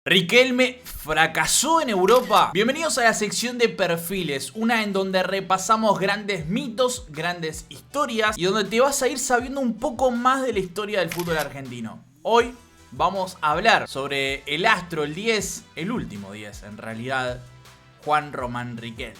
Riquelme fracasó en Europa. Bienvenidos a la sección de perfiles, una en donde repasamos grandes mitos, grandes historias y donde te vas a ir sabiendo un poco más de la historia del fútbol argentino. Hoy vamos a hablar sobre el astro, el 10, el último 10 en realidad, Juan Román Riquelme.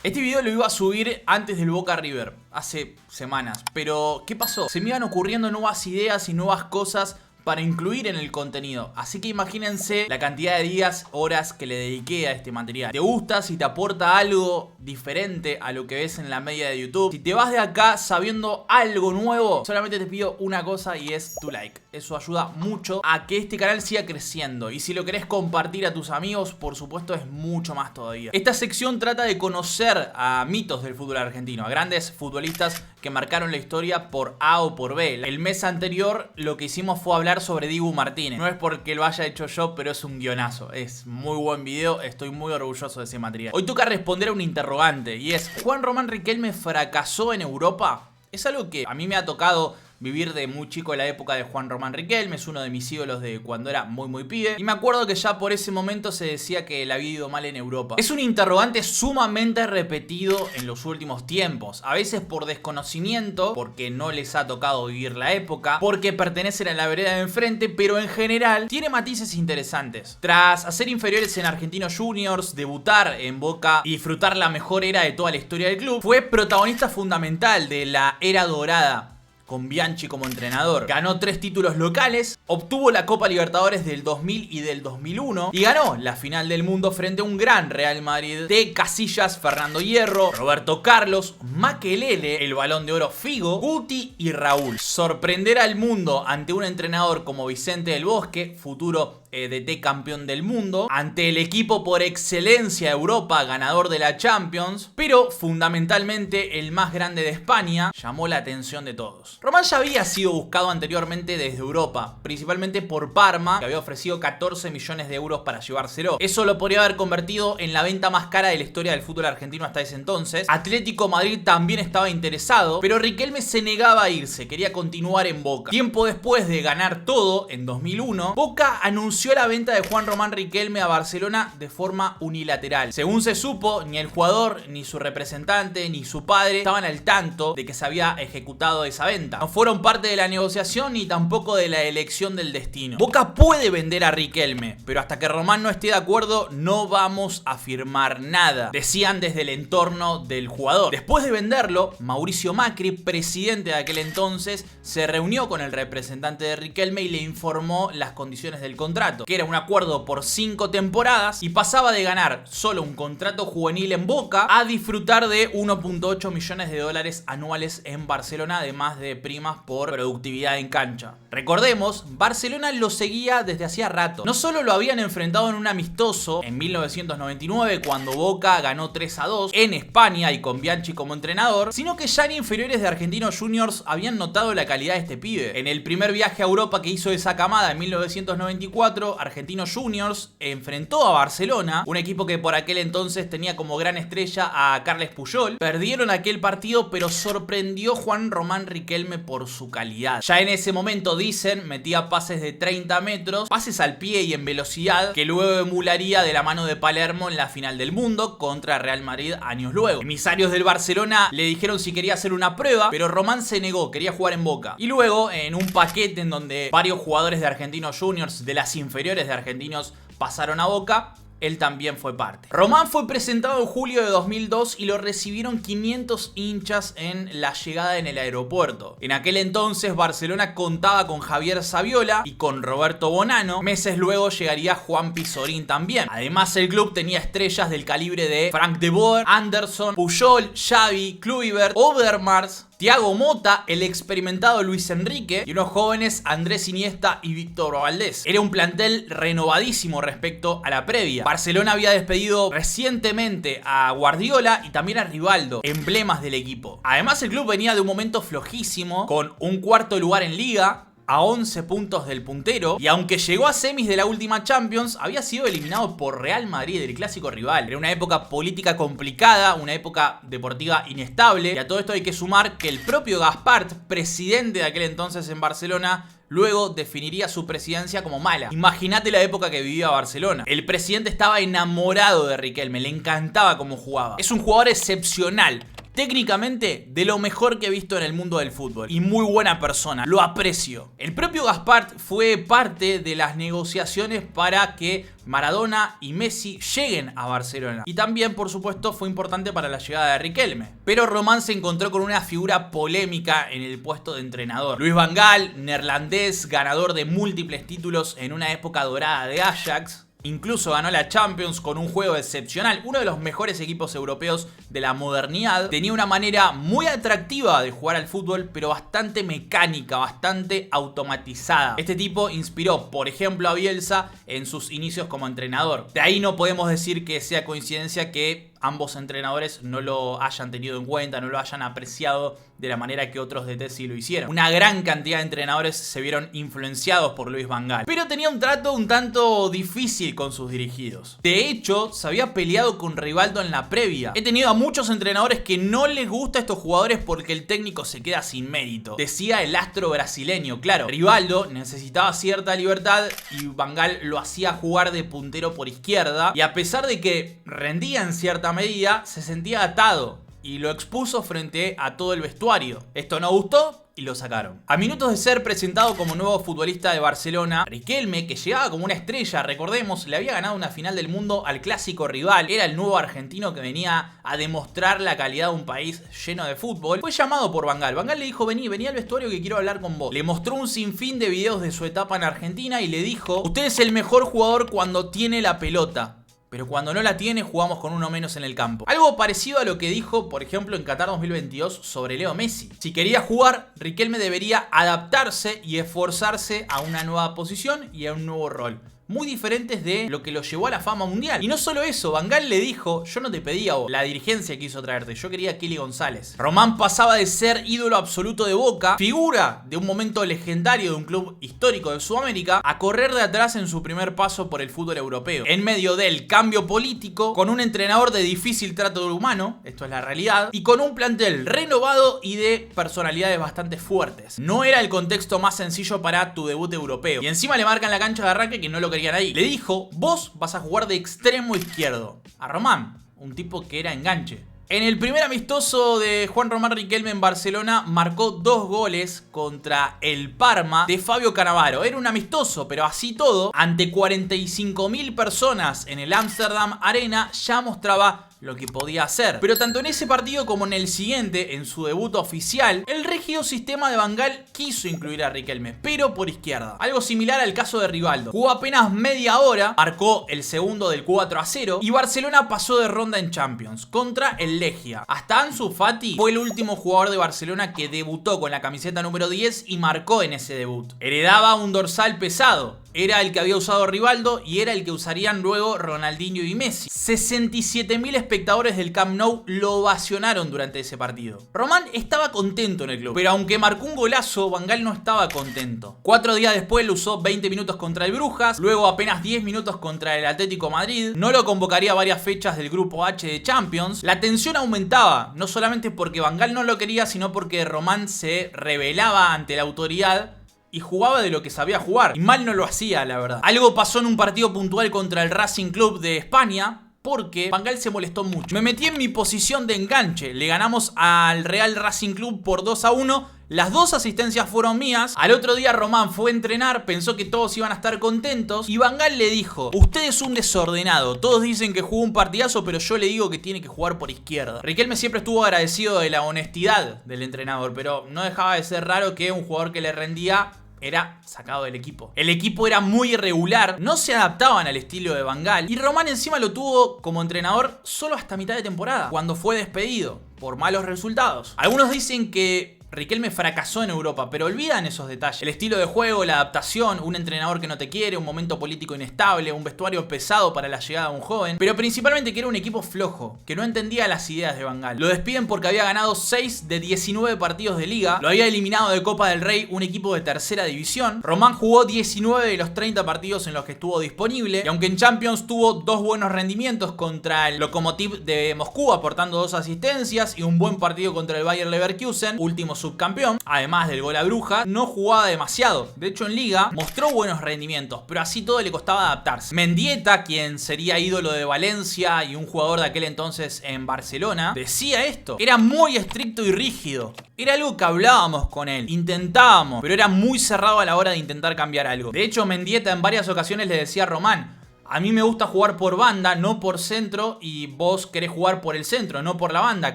Este video lo iba a subir antes del Boca River, hace semanas, pero ¿qué pasó? Se me iban ocurriendo nuevas ideas y nuevas cosas para incluir en el contenido, así que imagínense la cantidad de días, horas que le dediqué a este material. ¿Te gusta? Si te aporta algo diferente a lo que ves en la media de YouTube, si te vas de acá sabiendo algo nuevo, solamente te pido una cosa y es tu like. Eso ayuda mucho a que este canal siga creciendo, y si lo querés compartir a tus amigos, por supuesto es mucho más todavía. Esta sección trata de conocer a mitos del fútbol argentino, a grandes futbolistas que marcaron la historia por A o por B. El mes anterior lo que hicimos fue hablar sobre Dibu Martínez. No es porque lo haya hecho yo, pero es un guionazo. Es muy buen video, estoy muy orgulloso de ese material. Hoy toca responder a un interrogante y es: ¿Juan Román Riquelme fracasó en Europa? Es algo que a mí me ha tocado vivir de muy chico en la época de Juan Román Riquelme. Es uno de mis ídolos de cuando era muy pibe. Y me acuerdo que ya por ese momento se decía que le había ido mal en Europa. Es un interrogante sumamente repetido en los últimos tiempos. A veces por desconocimiento, porque no les ha tocado vivir la época, porque pertenecen a la vereda de enfrente, pero en general tiene matices interesantes. Tras hacer inferiores en Argentinos Juniors, debutar en Boca y disfrutar la mejor era de toda la historia del club, fue protagonista fundamental de la era dorada con Bianchi como entrenador. Ganó 3 títulos locales, obtuvo la Copa Libertadores del 2000 y del 2001 y ganó la final del mundo frente a un gran Real Madrid de Casillas, Fernando Hierro, Roberto Carlos, Makelele, el Balón de Oro Figo, Guti y Raúl. Sorprender al mundo ante un entrenador como Vicente del Bosque, futuro DT campeón del mundo, ante el equipo por excelencia de Europa, ganador de la Champions, pero fundamentalmente el más grande de España, llamó la atención de todos. Román ya había sido buscado anteriormente desde Europa, principalmente por Parma, que había ofrecido 14 millones de euros para llevárselo. Eso lo podría haber convertido en la venta más cara de la historia del fútbol argentino hasta ese entonces. Atlético Madrid también estaba interesado, pero Riquelme se negaba a irse, quería continuar en Boca. Tiempo después de ganar todo, en 2001, Boca anunció la venta de Juan Román Riquelme a Barcelona de forma unilateral. Según se supo, ni el jugador, ni su representante, ni su padre estaban al tanto de que se había ejecutado esa venta. No fueron parte de la negociación ni tampoco de la elección del destino. Boca puede vender a Riquelme, pero hasta que Román no esté de acuerdo no vamos a firmar nada, decían desde el entorno del jugador. Después de venderlo, Mauricio Macri, presidente de aquel entonces, se reunió con el representante de Riquelme y le informó las condiciones del contrato, que era un acuerdo por 5 temporadas y pasaba de ganar solo un contrato juvenil en Boca a disfrutar de 1.8 millones de dólares anuales en Barcelona, además de primas por productividad en cancha. Recordemos, Barcelona lo seguía desde hacía rato. No solo lo habían enfrentado en un amistoso en 1999 cuando Boca ganó 3-2 en España y con Bianchi como entrenador, sino que ya en inferiores de Argentinos Juniors habían notado la calidad de este pibe. En el primer viaje a Europa que hizo esa camada en 1994, Argentinos Juniors enfrentó a Barcelona, un equipo que por aquel entonces tenía como gran estrella a Carles Puyol. Perdieron aquel partido, pero sorprendió Juan Román Riquelme por su calidad. Ya en ese momento, dicen, metía pases de 30 metros, pases al pie y en velocidad, que luego emularía de la mano de Palermo en la final del mundo contra Real Madrid años luego. Emisarios del Barcelona le dijeron si quería hacer una prueba, pero Román se negó, quería jugar en Boca. Y luego, en un paquete en donde varios jugadores de Argentinos Juniors, de las inferiores de Argentinos, pasaron a Boca, él también fue parte. Román fue presentado en julio de 2002 y lo recibieron 500 hinchas en la llegada en el aeropuerto. En aquel entonces Barcelona contaba con Javier Saviola y con Roberto Bonano. Meses luego llegaría Juan Pizorín también. Además, el club tenía estrellas del calibre de Frank de Boer, Anderson, Puyol, Xavi, Kluivert, Overmars, Thiago Motta, el experimentado Luis Enrique y unos jóvenes Andrés Iniesta y Víctor Valdés. Era un plantel renovadísimo respecto a la previa. Barcelona había despedido recientemente a Guardiola y también a Rivaldo, emblemas del equipo. Además, el club venía de un momento flojísimo, con un cuarto lugar en Liga, a 11 puntos del puntero, y aunque llegó a semis de la última Champions, había sido eliminado por Real Madrid, el clásico rival. Era una época política complicada, una época deportiva inestable, y a todo esto hay que sumar que el propio Gaspart, presidente de aquel entonces en Barcelona, luego definiría su presidencia como mala. Imagínate la época que vivía Barcelona. El presidente estaba enamorado de Riquelme, le encantaba cómo jugaba. Es un jugador excepcional, técnicamente de lo mejor que he visto en el mundo del fútbol, y muy buena persona, lo aprecio. El propio Gaspart fue parte de las negociaciones para que Maradona y Messi lleguen a Barcelona, y también por supuesto fue importante para la llegada de Riquelme. Pero Román se encontró con una figura polémica en el puesto de entrenador. Louis van Gaal, neerlandés, ganador de múltiples títulos en una época dorada de Ajax. Incluso ganó la Champions con un juego excepcional, uno de los mejores equipos europeos de la modernidad. Tenía una manera muy atractiva de jugar al fútbol, pero bastante mecánica, bastante automatizada. Este tipo inspiró, por ejemplo, a Bielsa en sus inicios como entrenador. De ahí no podemos decir que sea coincidencia que ambos entrenadores no lo hayan tenido en cuenta, no lo hayan apreciado de la manera que otros DT sí lo hicieron. Una gran cantidad de entrenadores se vieron influenciados por Louis van Gaal, pero tenía un trato un tanto difícil con sus dirigidos. De hecho, se había peleado con Rivaldo en la previa. He tenido a muchos entrenadores que no les gusta a estos jugadores porque el técnico se queda sin mérito, decía el astro brasileño. Claro, Rivaldo necesitaba cierta libertad y Van Gaal lo hacía jugar de puntero por izquierda, y a pesar de que rendía en cierta medida, se sentía atado y lo expuso frente a todo el vestuario. Esto no gustó y lo sacaron. A minutos de ser presentado como nuevo futbolista de Barcelona, Riquelme, que llegaba como una estrella, recordemos, le había ganado una final del mundo al clásico rival, era el nuevo argentino que venía a demostrar la calidad de un país lleno de fútbol, fue llamado por Van Gaal. Van Gaal le dijo: vení al vestuario que quiero hablar con vos. Le mostró un sinfín de videos de su etapa en Argentina y le dijo: usted es el mejor jugador cuando tiene la pelota, pero cuando no la tiene jugamos con uno menos en el campo. Algo parecido a lo que dijo, por ejemplo, en Qatar 2022 sobre Leo Messi. Si quería jugar, Riquelme debería adaptarse y esforzarse a una nueva posición y a un nuevo rol, muy diferentes de lo que lo llevó a la fama mundial. Y no solo eso, Van Gaal le dijo: yo no te pedía a vos, la dirigencia quiso traerte, yo quería a Kelly González. Román pasaba de ser ídolo absoluto de Boca, figura de un momento legendario de un club histórico de Sudamérica, a correr de atrás en su primer paso por el fútbol europeo, en medio del cambio político, con un entrenador de difícil trato humano, esto es la realidad, y con un plantel renovado y de personalidades bastante fuertes. No era el contexto más sencillo para tu debut europeo, y encima le marcan la cancha de arranque que no lo querían ahí. Le dijo: vos vas a jugar de extremo izquierdo, a Román, un tipo que era enganche. En el primer amistoso de Juan Román Riquelme en Barcelona marcó 2 goles contra el Parma de Fabio Cannavaro. Era un amistoso, pero así todo, ante 45.000 personas en el Amsterdam Arena, ya mostraba lo que podía hacer. Pero tanto en ese partido como en el siguiente, en su debut oficial, el rígido sistema de Van Gaal quiso incluir a Riquelme, pero por izquierda. Algo similar al caso de Rivaldo. Jugó apenas media hora, marcó el segundo del 4-0 y Barcelona pasó de ronda en Champions contra el Legia. Hasta Ansu Fati fue el último jugador de Barcelona que debutó con la camiseta número 10 y marcó en ese debut. Heredaba un dorsal pesado. Era el que había usado Rivaldo y era el que usarían luego Ronaldinho y Messi. 67.000 espectadores del Camp Nou lo ovacionaron durante ese partido. Román estaba contento en el club, pero aunque marcó un golazo, Van Gaal no estaba contento. 4 días después lo usó 20 minutos contra el Brujas, luego apenas 10 minutos contra el Atlético Madrid. No lo convocaría varias fechas del grupo H de Champions. La tensión aumentaba, no solamente porque Van Gaal no lo quería, sino porque Román se rebelaba ante la autoridad y jugaba de lo que sabía jugar. Y mal no lo hacía, la verdad. Algo pasó en un partido puntual contra el Racing Club de España, porque Van Gaal se molestó mucho. Me metí en mi posición de enganche. Le ganamos al Real Racing Club por 2-1. Las 2 asistencias fueron mías. Al otro día Román fue a entrenar, pensó que todos iban a estar contentos y Van Gaal le dijo: usted es un desordenado, todos dicen que jugó un partidazo, pero yo le digo que tiene que jugar por izquierda. Riquelme siempre estuvo agradecido de la honestidad del entrenador, pero no dejaba de ser raro que un jugador que le rendía era sacado del equipo. El equipo era muy irregular, no se adaptaban al estilo de Van Gaal y Román encima lo tuvo como entrenador solo hasta mitad de temporada, cuando fue despedido por malos resultados. Algunos dicen que Riquelme fracasó en Europa, pero olvidan esos detalles. El estilo de juego, la adaptación, un entrenador que no te quiere, un momento político inestable, un vestuario pesado para la llegada de un joven, pero principalmente que era un equipo flojo, que no entendía las ideas de Van Gaal. Lo despiden porque había ganado 6 de 19 partidos de liga, lo había eliminado de Copa del Rey un equipo de tercera división. Román jugó 19 de los 30 partidos en los que estuvo disponible, y aunque en Champions tuvo 2 buenos rendimientos contra el Lokomotiv de Moscú, aportando 2 asistencias, y un buen partido contra el Bayer Leverkusen, último subcampeón, además del gol a Bruja, no jugaba demasiado. De hecho, en Liga mostró buenos rendimientos, pero así todo le costaba adaptarse. Mendieta, quien sería ídolo de Valencia y un jugador de aquel entonces en Barcelona, decía esto: era muy estricto y rígido. Era algo que hablábamos con él, intentábamos, pero era muy cerrado a la hora de intentar cambiar algo. De hecho, Mendieta en varias ocasiones le decía a Román: a mí me gusta jugar por banda, no por centro, y vos querés jugar por el centro, no por la banda,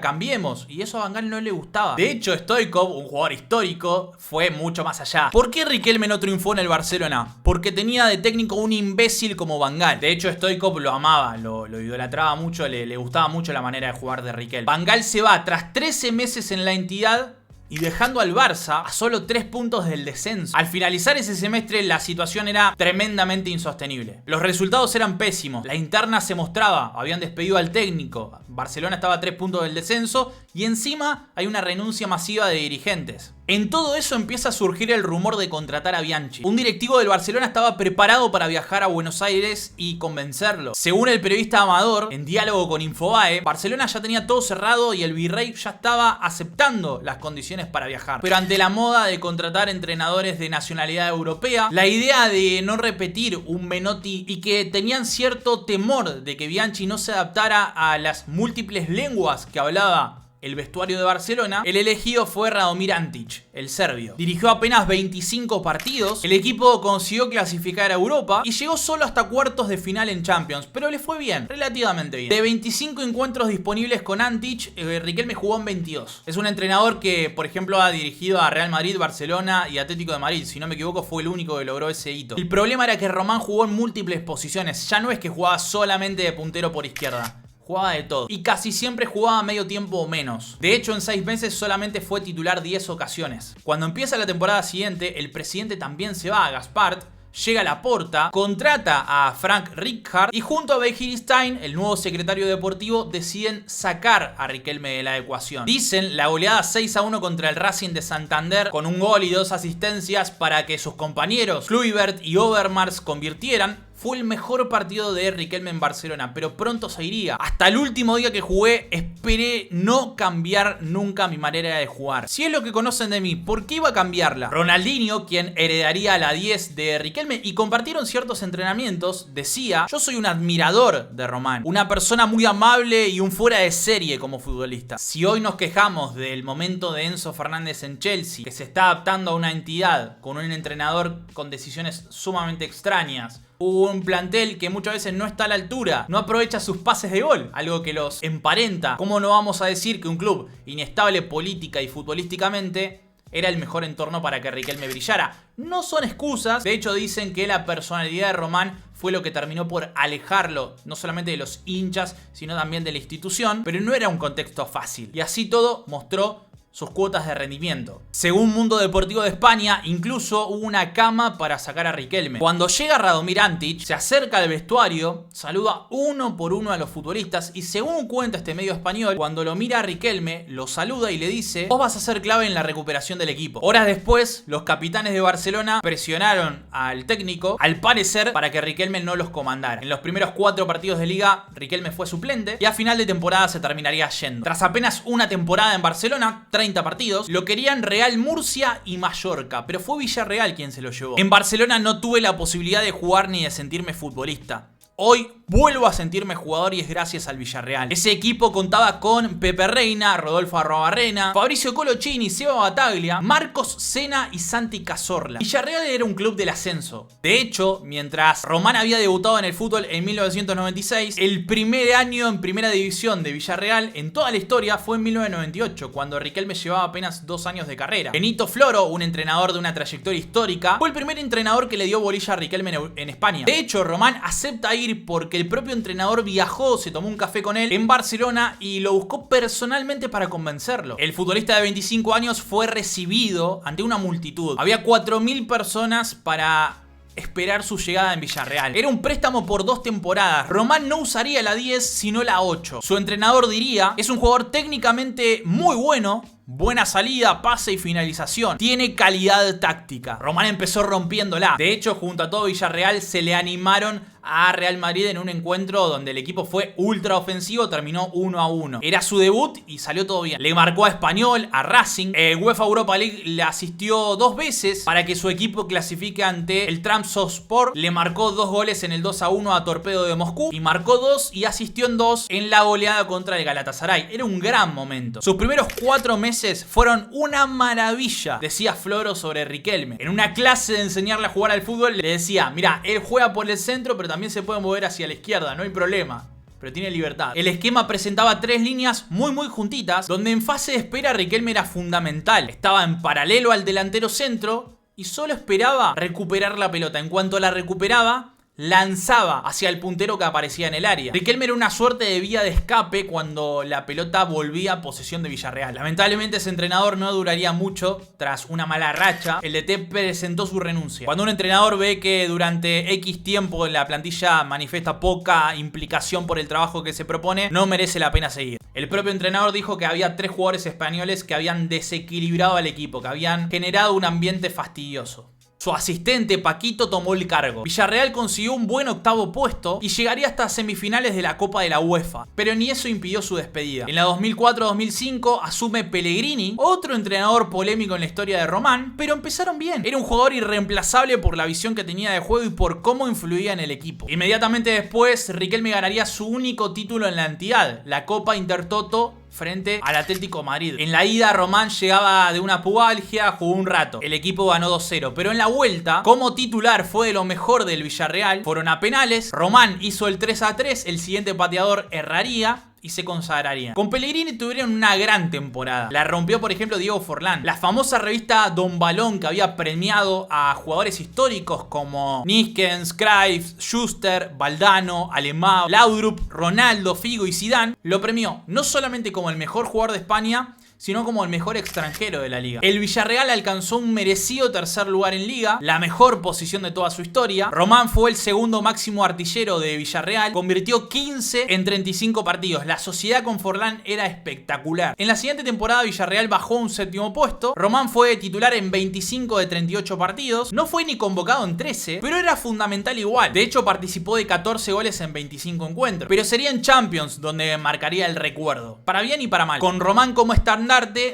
cambiemos. Y eso a Van Gaal no le gustaba. De hecho, Stoichkov, un jugador histórico, fue mucho más allá. ¿Por qué Riquelme no triunfó en el Barcelona? Porque tenía de técnico un imbécil como Van Gaal. De hecho, Stoichkov lo amaba, lo idolatraba mucho, le gustaba mucho la manera de jugar de Riquelme. Van Gaal se va tras 13 meses en la entidad y dejando al Barça a solo 3 puntos del descenso. Al finalizar ese semestre, la situación era tremendamente insostenible. Los resultados eran pésimos, la interna se mostraba, habían despedido al técnico, Barcelona estaba a 3 puntos del descenso y encima hay una renuncia masiva de dirigentes. En todo eso empieza a surgir el rumor de contratar a Bianchi. Un directivo del Barcelona estaba preparado para viajar a Buenos Aires y convencerlo. Según el periodista Amador, en diálogo con Infobae, Barcelona ya tenía todo cerrado y el virrey ya estaba aceptando las condiciones para viajar. Pero ante la moda de contratar entrenadores de nacionalidad europea, la idea de no repetir un Menotti y que tenían cierto temor de que Bianchi no se adaptara a las múltiples lenguas que hablaba el vestuario de Barcelona, el elegido fue Radomir Antić, el serbio. Dirigió apenas 25 partidos, el equipo consiguió clasificar a Europa y llegó solo hasta cuartos de final en Champions, pero le fue bien, relativamente bien. De 25 encuentros disponibles con Antić, Riquelme jugó en 22. Es un entrenador que, por ejemplo, ha dirigido a Real Madrid, Barcelona y Atlético de Madrid. Si no me equivoco, fue el único que logró ese hito. El problema era que Román jugó en múltiples posiciones, ya no es que jugaba solamente de puntero por izquierda. Jugaba de todo. Y casi siempre jugaba medio tiempo o menos. De hecho, en 6 meses solamente fue titular 10 ocasiones. Cuando empieza la temporada siguiente, el presidente también se va a Gaspart. Llega a Laporta, contrata a Frank Rijkaard y junto a Begir Stein, el nuevo secretario deportivo, deciden sacar a Riquelme de la ecuación. Dicen la goleada 6-1 contra el Racing de Santander con un gol y 2 asistencias para que sus compañeros Kluivert y Overmars convirtieran. Fue el mejor partido de Riquelme en Barcelona, pero pronto se iría. Hasta el último día que jugué, esperé no cambiar nunca mi manera de jugar. Si es lo que conocen de mí, ¿por qué iba a cambiarla? Ronaldinho, quien heredaría la 10 de Riquelme y compartieron ciertos entrenamientos, decía: yo soy un admirador de Román, una persona muy amable y un fuera de serie como futbolista. Si hoy nos quejamos del momento de Enzo Fernández en Chelsea, que se está adaptando a una entidad con un entrenador con decisiones sumamente extrañas, un plantel que muchas veces no está a la altura, no aprovecha sus pases de gol, algo que los emparenta, ¿cómo no vamos a decir que un club inestable política y futbolísticamente era el mejor entorno para que Riquelme brillara? No son excusas. De hecho, dicen que la personalidad de Román fue lo que terminó por alejarlo no solamente de los hinchas, sino también de la institución, pero no era un contexto fácil y así todo mostró sus cuotas de rendimiento. Según Mundo Deportivo de España, incluso hubo una cama para sacar a Riquelme. Cuando llega Radomir Antić, se acerca al vestuario, saluda uno por uno a los futbolistas y, según cuenta este medio español, cuando lo mira a Riquelme, lo saluda y le dice: vos vas a ser clave en la recuperación del equipo. Horas después, los capitanes de Barcelona presionaron al técnico, al parecer, para que Riquelme no los comandara. En los primeros 4 partidos de liga, Riquelme fue suplente y a final de temporada se terminaría yendo. Tras apenas una temporada en Barcelona, 30 partidos, lo querían Real Murcia y Mallorca, pero fue Villarreal quien se lo llevó. En Barcelona no tuve la posibilidad de jugar ni de sentirme futbolista. Hoy vuelvo a sentirme jugador y es gracias al Villarreal. Ese equipo contaba con Pepe Reina, Rodolfo Arruabarrena, Fabricio Colochini, Seba Bataglia, Marcos Sena y Santi Cazorla. Villarreal era un club del ascenso. De hecho, mientras Román había debutado en el fútbol en 1996, el primer año en primera división de Villarreal en toda la historia fue en 1998, cuando Riquelme llevaba apenas 2 años de carrera. Benito Floro, un entrenador de una trayectoria histórica, fue el primer entrenador que le dio bolilla a Riquelme en España. De hecho, Román acepta ir ir porque el propio entrenador viajó, se tomó un café con él en Barcelona y lo buscó personalmente para convencerlo. El futbolista de 25 años fue recibido ante una multitud. Había 4000 personas para esperar su llegada en Villarreal. Era un préstamo por 2 temporadas. Román no usaría la 10 sino la 8. Su entrenador diría: es un jugador técnicamente muy bueno, buena salida, pase y finalización. Tiene calidad táctica. Román empezó rompiéndola. De hecho, junto a todo Villarreal se le animaron a Real Madrid en un encuentro donde el equipo fue ultra ofensivo, terminó 1-1. Era su debut y salió todo bien. Le marcó a Espanyol, a Racing. UEFA Europa League le asistió 2 veces para que su equipo clasifique ante el Trabzonspor. Le marcó 2 goles en el 2-1 a Torpedo de Moscú y marcó 2 y asistió en 2 en la goleada contra el Galatasaray. Era un gran momento. Sus primeros 4 meses fueron una maravilla, decía Floro sobre Riquelme. En una clase de enseñarle a jugar al fútbol le decía: mira, él juega por el centro, pero también se puede mover hacia la izquierda, no hay problema, pero tiene libertad. El esquema presentaba 3 líneas muy juntitas, donde en fase de espera Riquelme era fundamental. Estaba en paralelo al delantero centro y solo esperaba recuperar la pelota. En cuanto la recuperaba, lanzaba hacia el puntero que aparecía en el área. Riquelme era una suerte de vía de escape cuando la pelota volvía a posesión de Villarreal. Lamentablemente ese entrenador no duraría mucho. Tras una mala racha, el DT presentó su renuncia. Cuando un entrenador ve que durante X tiempo la plantilla manifiesta poca implicación por el trabajo que se propone, no merece la pena seguir. El propio entrenador dijo que había 3 jugadores españoles que habían desequilibrado al equipo, que habían generado un ambiente fastidioso. Su asistente Paquito tomó el cargo. Villarreal consiguió un buen 8º puesto y llegaría hasta semifinales de la Copa de la UEFA, pero ni eso impidió su despedida. En la 2004-2005 asume Pellegrini, otro entrenador polémico en la historia de Román, pero empezaron bien. Era un jugador irreemplazable por la visión que tenía de juego y por cómo influía en el equipo. Inmediatamente después, Riquelme ganaría su único título en la entidad, la Copa Intertoto, frente al Atlético Madrid. En la ida, Román llegaba de una pubalgia, jugó un rato. El equipo ganó 2-0, pero en la vuelta, como titular, fue de lo mejor del Villarreal. Fueron a penales, Román hizo el 3-3, el siguiente pateador erraría y se consagraría. Con Pellegrini tuvieron una gran temporada. La rompió, por ejemplo, Diego Forlán. La famosa revista Don Balón, que había premiado a jugadores históricos como Niskens, Cruyff, Schuster, Valdano, Alemão, Laudrup, Ronaldo, Figo y Zidane, lo premió no solamente como el mejor jugador de España, sino como el mejor extranjero de la liga. El Villarreal alcanzó un merecido 3er lugar en liga, la mejor posición de toda su historia. Román fue el segundo máximo artillero de Villarreal, convirtió 15 en 35 partidos. La sociedad con Forlán era espectacular. En la siguiente temporada Villarreal bajó a un 7º puesto. Román fue titular en 25 de 38 partidos, no fue ni convocado en 13, pero era fundamental igual. De hecho, participó de 14 goles en 25 encuentros. Pero sería en Champions donde marcaría el recuerdo, para bien y para mal. Con Román como estandarte,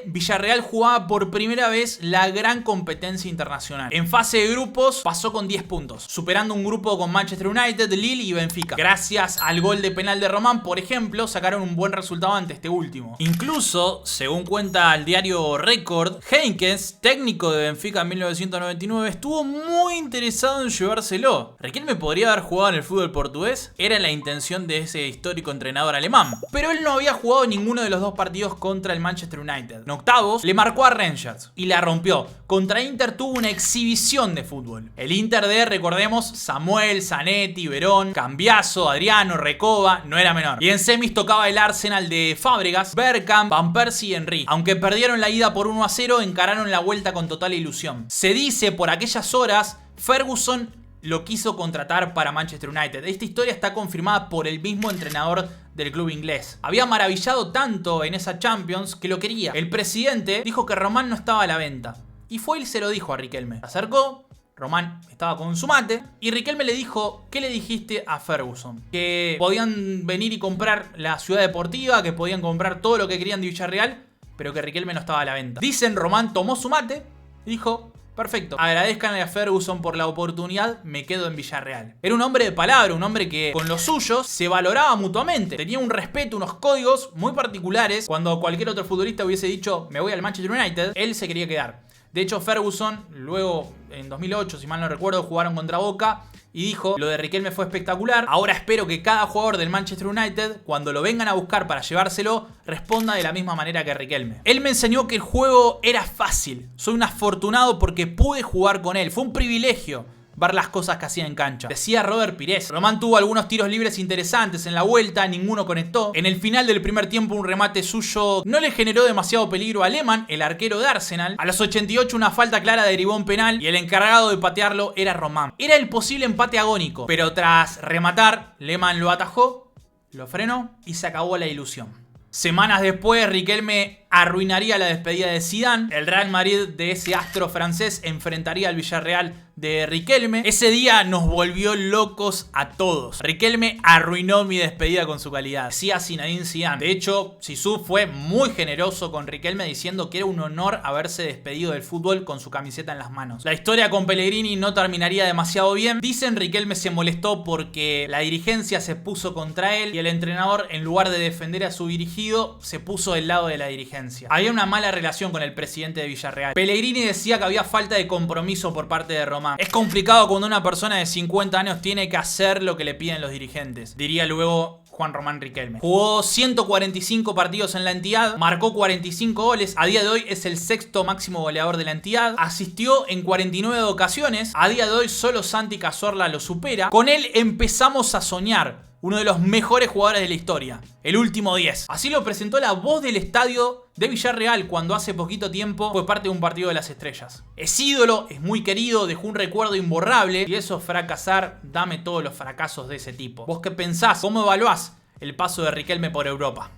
Villarreal jugaba por primera vez la gran competencia internacional. En fase de grupos pasó con 10 puntos, superando un grupo con Manchester United, Lille y Benfica. Gracias al gol de penal de Román, por ejemplo, sacaron un buen resultado ante este último. Incluso, según cuenta el diario Record, Heynckes, técnico de Benfica en 1999, estuvo muy interesado en llevárselo. Riquelme podría haber jugado en el fútbol portugués, era la intención de ese histórico entrenador alemán, pero él no había jugado ninguno de los 2 partidos contra el Manchester United. En octavos le marcó a Rangers y la rompió. Contra Inter tuvo una exhibición de fútbol. El Inter de, recordemos, Samuel, Zanetti, Verón, Cambiaso, Adriano, Recoba, no era menor. Y en semis tocaba el Arsenal de Fábregas, Bergkamp, Van Persie y Henry. Aunque perdieron la ida por 1-0, encararon la vuelta con total ilusión. Se dice por aquellas horas, Ferguson lo quiso contratar para Manchester United. Esta historia está confirmada por el mismo entrenador del club inglés. Había maravillado tanto en esa Champions que lo quería. El presidente dijo que Román no estaba a la venta y fue y se lo dijo a Riquelme. Se acercó, Román estaba con su mate y Riquelme le dijo: ¿qué le dijiste a Ferguson? Que podían venir y comprar la ciudad deportiva, que podían comprar todo lo que querían de Villarreal, pero que Riquelme no estaba a la venta. Dicen, Román tomó su mate y dijo: perfecto, agradezcanle a Ferguson por la oportunidad, me quedo en Villarreal. Era un hombre de palabra, un hombre que con los suyos se valoraba mutuamente. Tenía un respeto, unos códigos muy particulares. Cuando cualquier otro futbolista hubiese dicho me voy al Manchester United, él se quería quedar. De hecho, Ferguson, luego en 2008, si mal no recuerdo, jugaron contra Boca y dijo: lo de Riquelme fue espectacular, ahora espero que cada jugador del Manchester United, cuando lo vengan a buscar para llevárselo, responda de la misma manera que Riquelme. Él me enseñó que el juego era fácil, soy un afortunado porque pude jugar con él, fue un privilegio ver las cosas que hacía en cancha. Decía Robert Pires. Román tuvo algunos tiros libres interesantes en la vuelta, ninguno conectó. En el final del primer tiempo un remate suyo no le generó demasiado peligro a Lehmann, el arquero de Arsenal. A los 88 una falta clara derivó en penal y el encargado de patearlo era Román. Era el posible empate agónico, pero tras rematar, Lehmann lo atajó, lo frenó y se acabó la ilusión. Semanas después, Riquelme arruinaría la despedida de Zidane. El Real Madrid de ese astro francés enfrentaría al Villarreal de Riquelme. Ese día nos volvió locos a todos. Riquelme arruinó mi despedida con su calidad. Decía Zinedine Zidane. De hecho, Zizou fue muy generoso con Riquelme diciendo que era un honor haberse despedido del fútbol con su camiseta en las manos. La historia con Pellegrini no terminaría demasiado bien. Dicen Riquelme se molestó porque la dirigencia se puso contra él y el entrenador, en lugar de defender a su dirigido, se puso del lado de la dirigencia. Había una mala relación con el presidente de Villarreal. Pellegrini decía que había falta de compromiso por parte de Román. Es complicado cuando una persona de 50 años tiene que hacer lo que le piden los dirigentes, diría luego Juan Román Riquelme. Jugó 145 partidos en la entidad, marcó 45 goles, a día de hoy es el sexto máximo goleador de la entidad, asistió en 49 ocasiones, a día de hoy solo Santi Cazorla lo supera. Con él empezamos a soñar uno de los mejores jugadores de la historia, el último 10. Así lo presentó la voz del estadio de Villarreal cuando hace poquito tiempo fue parte de un partido de las estrellas. Es ídolo, es muy querido, dejó un recuerdo imborrable y eso es fracasar. Dame todos los fracasos de ese tipo. ¿Vos qué pensás? ¿Cómo evaluás el paso de Riquelme por Europa?